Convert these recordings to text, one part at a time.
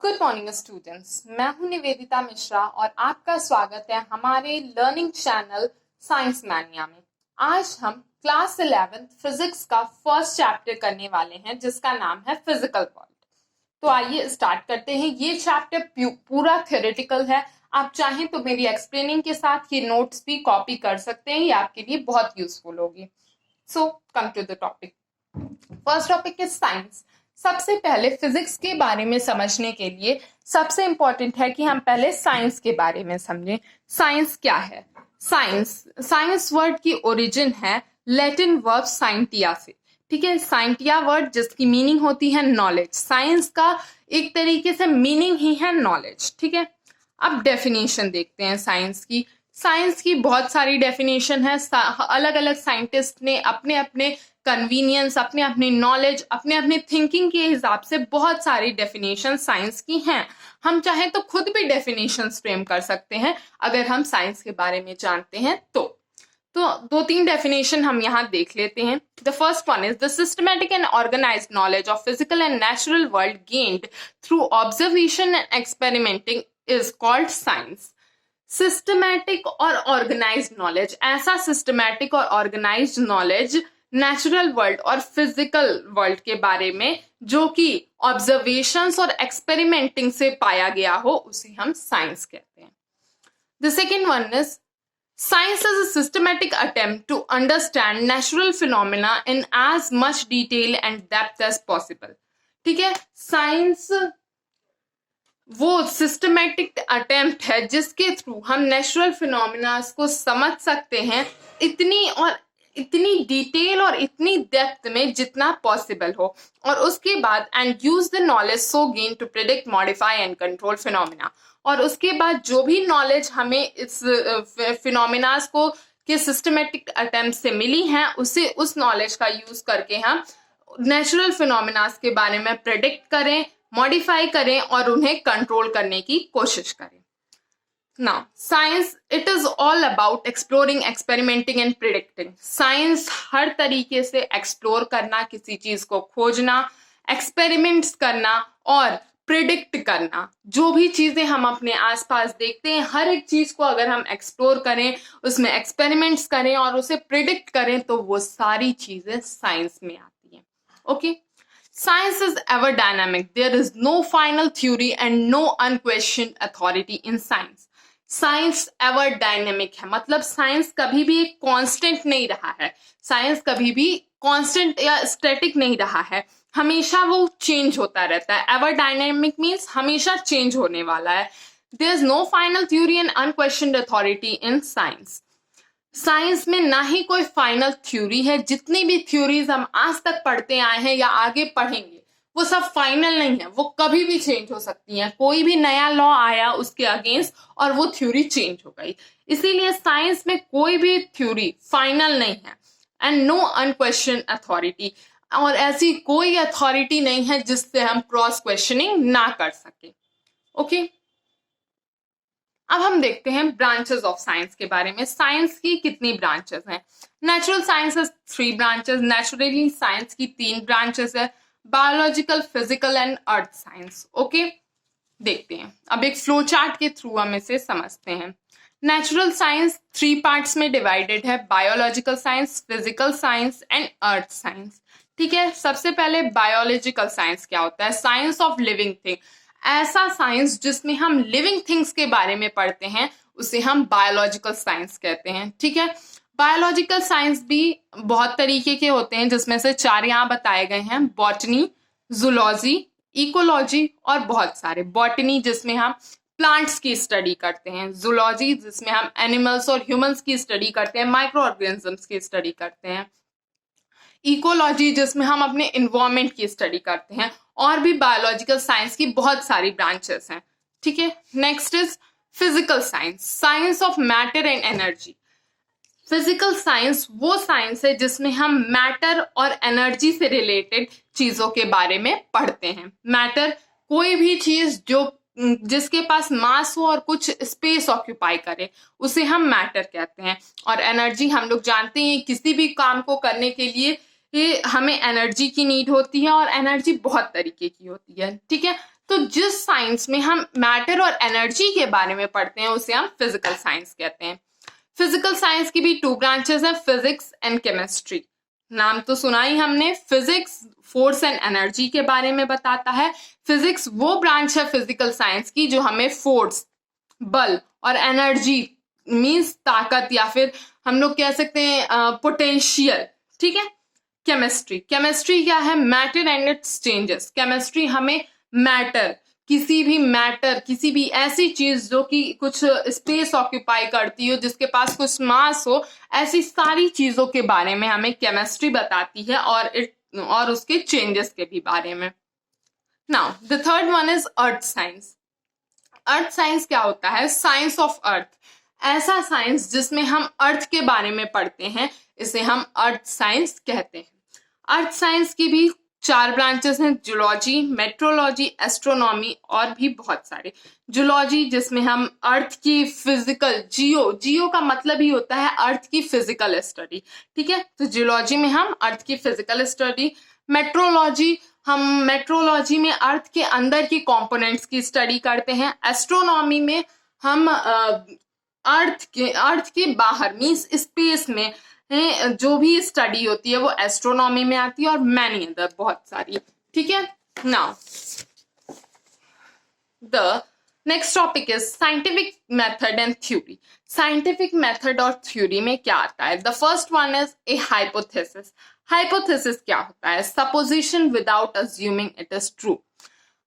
Good morning students, मैं हूं निवेदिता मिश्रा और आपका स्वागत है हमारे लर्निंग चैनल साइंस मैनिया में। आज हम क्लास 11 फिजिक्स का फर्स्ट चैप्टर करने वाले हैं जिसका नाम है फिजिकल वर्ल्ड। तो आइए स्टार्ट करते हैं। ये चैप्टर पूरा थ्योरेटिकल है। आप चाहें तो मेरी एक्सप्लेनिंग के साथ ये नोट्स भी कॉपी कर सकते हैं, ये आपके लिए बहुत यूजफुल होगी। So come to the topic. First topic is science. सबसे पहले फिजिक्स के बारे में समझने के लिए सबसे इंपॉर्टेंट है कि हम पहले साइंस के बारे में समझें। साइंस क्या है? साइंस वर्ड की ओरिजिन है लैटिन वर्ब साइंटिया से। ठीक है, साइंटिया वर्ड जिसकी मीनिंग होती है नॉलेज। साइंस का एक तरीके से मीनिंग ही है नॉलेज। ठीक है, अब डेफिनेशन देखते हैं साइंस की। साइंस की बहुत सारी डेफिनेशन है। अलग अलग साइंटिस्ट ने अपने अपने कन्वीनियंस, अपने अपने नॉलेज, अपने अपने थिंकिंग के हिसाब से बहुत सारी डेफिनेशन साइंस की हैं। हम चाहे तो खुद भी डेफिनेशन फ्रेम कर सकते हैं अगर हम साइंस के बारे में जानते हैं तो दो तीन डेफिनेशन हम यहाँ देख लेते हैं। The first one is the systematic and organised knowledge of physical and natural world gained through observation and experimenting is called science. Systematic और ऑर्गेनाइज्ड नॉलेज, ऐसा सिस्टमैटिक और ऑर्गेनाइज्ड नॉलेज नेचुरल वर्ल्ड और physical world के बारे में जो कि observations और एक्सपेरिमेंटिंग से पाया गया हो, उसे हम साइंस कहते हैं। The second one is science is a systematic attempt to understand natural phenomena in as much detail and depth as possible. ठीक है, साइंस वो सिस्टमैटिक अटेम्प्ट है जिसके थ्रू हम नेचुरल फिनोमिना को समझ सकते हैं इतनी डिटेल और इतनी डेप्थ में जितना पॉसिबल हो, और उसके बाद and use the knowledge so gain to predict, modify and control phenomena. और उसके बाद जो भी नॉलेज हमें इस फिनोमिनास को के सिस्टमैटिक अटेम्प्ट से मिली हैं, उस नॉलेज का यूज करके हम नेचुरल फिनोमिनास के बारे में प्रेडिक्ट करें, मॉडिफाई करें और उन्हें कंट्रोल करने की कोशिश करें। Now, science, it is all about exploring, experimenting and predicting. Science हर तरीके से एक्सप्लोर करना, किसी चीज को खोजना, एक्सपेरिमेंट्स करना और प्रिडिक्ट करना। जो भी चीजें हम अपने आसपास देखते हैं, हर एक चीज को अगर हम एक्सप्लोर करें, उसमें एक्सपेरिमेंट्स करें और उसे प्रिडिक्ट करें, तो वो सारी चीजें साइंस में आती हैं। Okay, Science is ever dynamic. There is no final theory and no unquestioned authority in science. Science ever dynamic है, मतलब साइंस कभी भी एक कांस्टेंट नहीं रहा है। साइंस कभी भी कांस्टेंट या स्टैटिक नहीं रहा है, हमेशा वो चेंज होता रहता है। एवर डायनेमिक मीन्स हमेशा चेंज होने वाला है। There is no final theory and unquestioned authority in science. Science में ना ही कोई फाइनल थ्योरी है। जितनी भी थ्योरीज हम आज तक पढ़ते आए हैं या आगे पढ़ेंगे, वो सब फाइनल नहीं है, वो कभी भी चेंज हो सकती हैं। कोई भी नया लॉ आया उसके अगेंस्ट और वो थ्योरी चेंज हो गई। इसीलिए साइंस में कोई भी थ्योरी फाइनल नहीं है। एंड नो अनक्वेश्चन अथॉरिटी, और ऐसी कोई अथॉरिटी नहीं है जिससे हम क्रॉस क्वेश्चनिंग ना कर सके। ओके, अब हम देखते हैं ब्रांचेस ऑफ साइंस के बारे में। साइंस की कितनी ब्रांचेस हैं? Natural sciences 3 branches, naturally science की 3 ब्रांचेस है, biological, physical and earth science. Okay, देखते हैं अब एक फ्लो चार्ट के थ्रू हम इसे समझते हैं। नेचुरल साइंस 3 पार्ट्स में डिवाइडेड है, biological science, physical science and earth science. ठीक है, सबसे पहले बायोलॉजिकल साइंस क्या होता है? Science of living thing. ऐसा साइंस जिसमें हम लिविंग थिंग्स के बारे में पढ़ते हैं, उसे हम बायोलॉजिकल साइंस कहते हैं। ठीक है, बायोलॉजिकल साइंस भी बहुत तरीके के होते हैं, जिसमें से 4 यहाँ बताए गए हैं। बॉटनी, जूलॉजी, इकोलॉजी और बहुत सारे। बॉटनी जिसमें हम प्लांट्स की स्टडी करते हैं, जूलॉजी जिसमें हम एनिमल्स और ह्यूमंस की स्टडी करते हैं, माइक्रो ऑर्गेनिजम्स की स्टडी करते हैं, इकोलॉजी जिसमें हम अपने इन्वायरमेंट की स्टडी करते हैं, और भी बायोलॉजिकल साइंस की बहुत सारी ब्रांचेस हैं। ठीक है, next is physical science, science of matter and energy. Physical science वो साइंस है जिसमें हम मैटर और एनर्जी से रिलेटेड चीजों के बारे में पढ़ते हैं। मैटर कोई भी चीज जिसके पास मास हो और कुछ स्पेस ऑक्यूपाई करे, उसे हम मैटर कहते हैं। और एनर्जी हम लोग जानते हैं, किसी भी काम को करने के लिए हमें एनर्जी की नीड होती है, और एनर्जी बहुत तरीके की होती है। ठीक है, तो जिस साइंस में हम मैटर और एनर्जी के बारे में पढ़ते हैं उसे हम फिजिकल साइंस कहते हैं। फिजिकल साइंस की भी 2 ब्रांचेस हैं, फिजिक्स एंड केमिस्ट्री। नाम तो सुना ही हमने, फिजिक्स फोर्स एंड एनर्जी के बारे में बताता है। फिजिक्स वो ब्रांच है फिजिकल साइंस की जो हमें फोर्स, बल और एनर्जी मींस ताकत या फिर हम लोग कह सकते हैं पोटेंशियल, ठीक है। केमिस्ट्री, केमिस्ट्री क्या है? Matter and it's changes. Chemistry हमें मैटर, किसी भी ऐसी चीज जो कि कुछ स्पेस ऑक्यूपाई करती हो, जिसके पास कुछ मास हो, ऐसी सारी चीजों के बारे में हमें केमिस्ट्री बताती है और उसके चेंजेस के भी बारे में। Now the third one is earth science. Earth science क्या होता है? साइंस ऑफ अर्थ, ऐसा साइंस जिसमें हम अर्थ के बारे में पढ़ते हैं, इसे हम अर्थ साइंस कहते हैं। अर्थ साइंस की भी 4 ब्रांचेस हैं, जूलॉजी, मेट्रोलॉजी, एस्ट्रोनॉमी और भी बहुत सारे। जूलॉजी जिसमें हम अर्थ की फिजिकल, जियो का मतलब ही होता है अर्थ की फिजिकल स्टडी, ठीक है। तो जूलॉजी में हम अर्थ की फिजिकल स्टडी। मेट्रोलॉजी में अर्थ के अंदर की कंपोनेंट्स की स्टडी करते हैं। एस्ट्रोनॉमी में हम अर्थ के बाहर मींस स्पेस में जो भी स्टडी होती है वो एस्ट्रोनॉमी में आती है और मैनी अदर बहुत सारी, ठीक है। Now the next topic is scientific method and theory. Scientific method और थ्योरी में क्या आता है? The first one is a hypothesis. Hypothesis क्या होता है? Supposition without assuming it is true.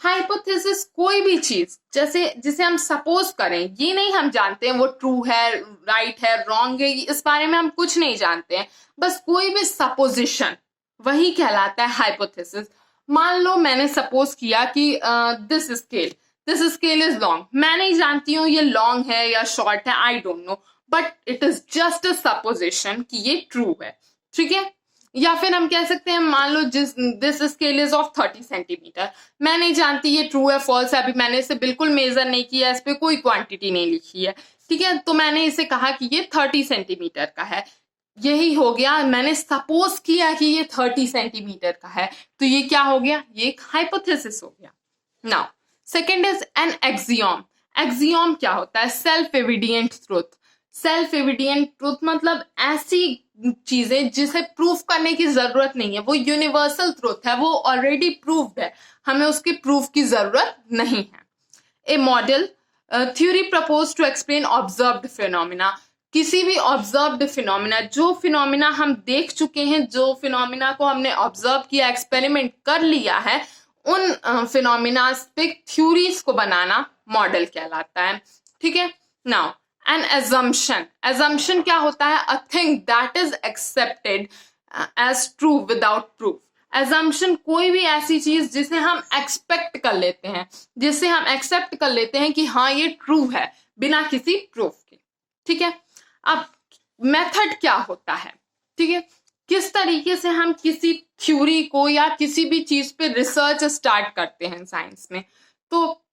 Hypothesis कोई भी चीज जैसे जिसे हम सपोज करें, ये नहीं हम जानते हैं वो ट्रू है, राइट है, रॉन्ग है, इस बारे में हम कुछ नहीं जानते हैं, बस कोई भी सपोजिशन वही कहलाता है हाइपोथेसिस। मान लो मैंने सपोज किया कि दिस स्केल इज लॉन्ग। मैं नहीं जानती हूँ ये लॉन्ग है या शॉर्ट है, I don't know, but it is just a supposition कि ये ट्रू है, ठीक है। या फिर हम कह सकते हैं मान लो this scale is of 30 centimetre. मैं नहीं जानती ये ट्रू है फॉल्स है, अभी मैंने इसे बिल्कुल मेजर नहीं किया, इस पे कोई क्वांटिटी नहीं लिखी है, ठीक है। तो मैंने इसे कहा कि ये 30 सेंटीमीटर का है, यही हो गया, मैंने सपोज किया कि ये 30 सेंटीमीटर का है, तो ये क्या हो गया? ये एक हाइपोथेसिस हो गया। Now second is an axiom. Axiom क्या होता है? Self evident truth. Self evident truth मतलब ऐसी चीजें जिसे प्रूफ करने की जरूरत नहीं है, वो यूनिवर्सल ट्रूथ है, वो ऑलरेडी प्रूव्ड है, हमें उसके प्रूफ की जरूरत नहीं है। A model theory propose to explain observed phenomena. किसी भी ऑब्जर्व्ड फिनोमिना, जो फिनोमिना हम देख चुके हैं, जो फिनोमिना को हमने ऑब्जर्व किया, एक्सपेरिमेंट कर लिया है, उन फिनोमिना पे थ्योरीज को बनाना मॉडल कहलाता है, ठीक है। नाउ एन assumption क्या होता है? A thing that is accepted as true without proof. assumption कोई भी ऐसी चीज जिसे हम एक्सपेक्ट कर लेते हैं, जिसे हम एक्सेप्ट कर लेते हैं कि हाँ ये ट्रू है बिना किसी प्रूफ के, ठीक है। अब मेथड क्या होता है, ठीक है, किस तरीके से हम किसी थ्योरी को या किसी भी चीज पे रिसर्च स्टार्ट करते हैं साइंस में। तो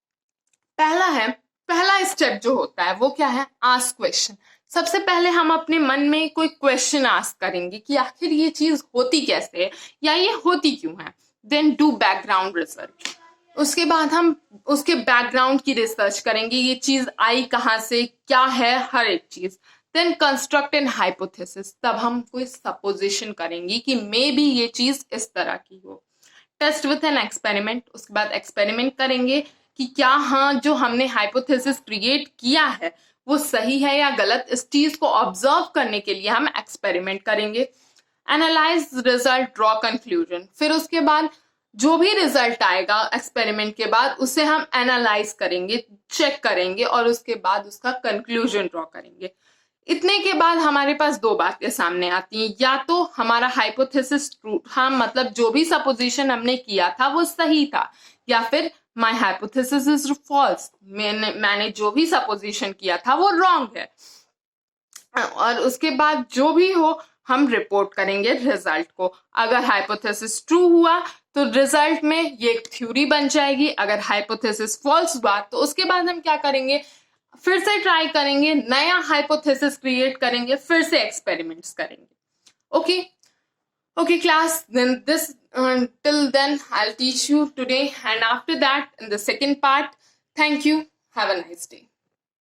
पहला स्टेप जो होता है वो क्या है? Ask question. सबसे पहले हम अपने मन में कोई क्वेश्चन आस्क करेंगे कि आखिर ये चीज होती कैसे है या ये होती क्यों है। Then do background research. उसके बाद हम उसके बैकग्राउंड की रिसर्च करेंगे, ये चीज आई कहाँ से, क्या है, हर एक चीज। Then construct an hypothesis. तब हम कोई सपोजिशन करेंगे कि मे बी ये चीज इस तरह की हो। Test with an experiment. उसके बाद एक्सपेरिमेंट करेंगे कि क्या हाँ जो हमने हाइपोथेसिस क्रिएट किया है वो सही है या गलत। इस चीज को ऑब्जर्व करने के लिए हम एक्सपेरिमेंट करेंगे। Analyse result, draw conclusion. फिर उसके बाद जो भी रिजल्ट आएगा एक्सपेरिमेंट के बाद उसे हम एनालाइज करेंगे, चेक करेंगे और उसके बाद उसका कंक्लूजन ड्रॉ करेंगे। इतने के बाद हमारे पास 2 बातें सामने आती हैं, या तो हमारा हाइपोथेसिस ट्रू था, मतलब जो भी सपोजिशन हमने किया था वो सही था, या फिर माई हाइपोथेसिस इज फॉल्स, मैंने जो भी सपोजिशन किया था वो रॉन्ग है। और उसके बाद जो भी हो हम रिपोर्ट करेंगे रिजल्ट को। अगर हाइपोथेसिस ट्रू हुआ तो रिजल्ट में ये एक थ्योरी बन जाएगी, अगर हाइपोथेसिस फॉल्स हुआ तो उसके बाद हम क्या करेंगे, फिर से ट्राई करेंगे, नया हाइपोथेसिस क्रिएट करेंगे, फिर से एक्सपेरिमेंट्स करेंगे। Okay class, then this Till then, I'll teach you today, and after that, in the second part. Thank you. Have a nice day.